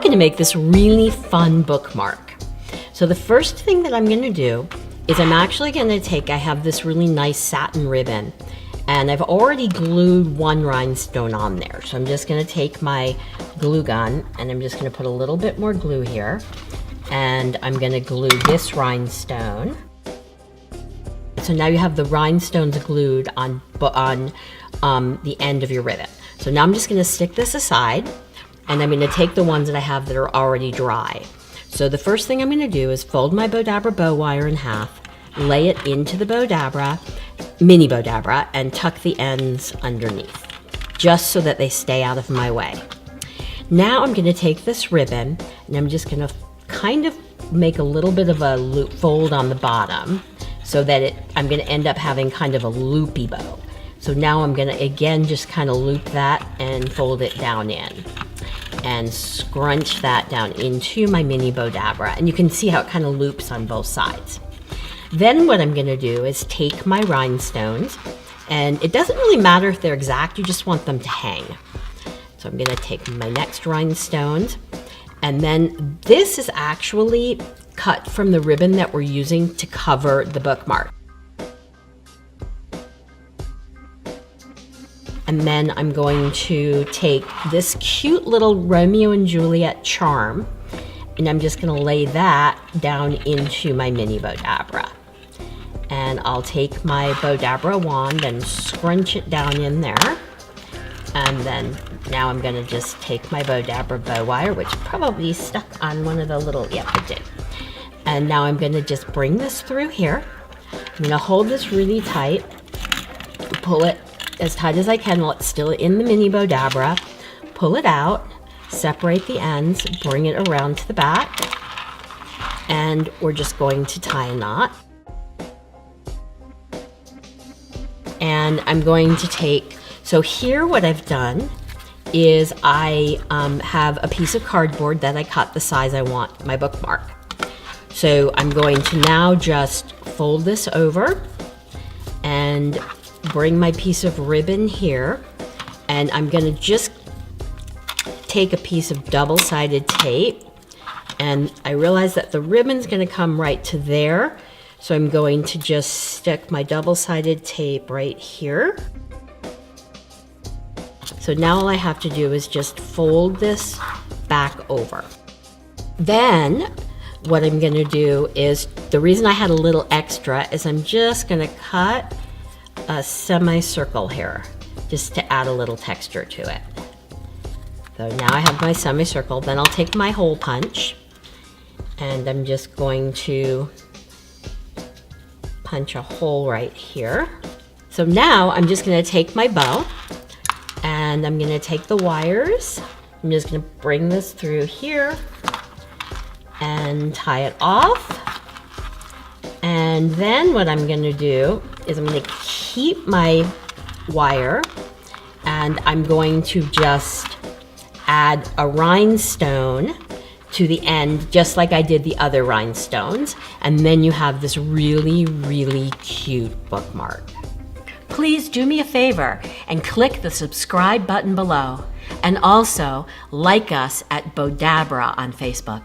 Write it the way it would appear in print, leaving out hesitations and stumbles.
going to make this really fun bookmark. So the first thing that I'm going to do is I'm actually going to take, I have this really nice satin ribbon, and I've already glued one rhinestone on there. So I'm just going to take my glue gun and I'm just going to put a little bit more glue here, and I'm going to glue this rhinestone. So now you have the rhinestones glued on the end of your ribbon. So now I'm just going to stick this aside, and I'm going to take the ones that I have that are already dry. So the first thing I'm going to do is fold my Bowdabra bow wire in half, lay it into the Bowdabra, mini Bowdabra, and tuck the ends underneath, just so that they stay out of my way. Now I'm going to take this ribbon, and I'm just going to kind of make a little bit of a loop fold on the bottom, so that I'm going to end up having kind of a loopy bow. So now I'm going to again just kind of loop that and fold it down in and scrunch that down into my mini Bowdabra, and you can see how it kind of loops on both sides. Then what I'm going to do is take my rhinestones, and it doesn't really matter if they're exact, you just want them to hang. So I'm going to take my next rhinestones, and then this is actually cut from the ribbon that we're using to cover the bookmark. And then I'm going to take this cute little Romeo and Juliet charm, and I'm just going to lay that down into my mini Bowdabra. And I'll take my Bowdabra wand and scrunch it down in there. And then now I'm going to just take my Bowdabra bow wire, which probably stuck on one of the little, yep, it did. And now I'm going to just bring this through here. I'm going to hold this really tight, pull it as tight as I can while it's still in the mini Bowdabra, pull it out, separate the ends, bring it around to the back, and we're just going to tie a knot. And I'm going to take, so here what I've done is I have a piece of cardboard that I cut the size I want my bookmark. So I'm going to now just fold this over and bring my piece of ribbon here, and I'm going to just take a piece of double-sided tape, and I realize that the ribbon's going to come right to there, so I'm going to just stick my double-sided tape right here. So now all I have to do is just fold this back over. Then what I'm going to do is, the reason I had a little extra is I'm just going to cut a semicircle here just to add a little texture to it. So now I have my semicircle. Then I'll take my hole punch, and I'm just going to punch a hole right here. So now I'm just going to take my bow, and I'm going to take the wires. I'm just going to bring this through here and tie it off. And then what I'm going to do is I'm going to keep my wire, and I'm going to just add a rhinestone to the end, just like I did the other rhinestones. And then you have this really, really cute bookmark. Please do me a favor and click the subscribe button below. And also like us at Bowdabra on Facebook.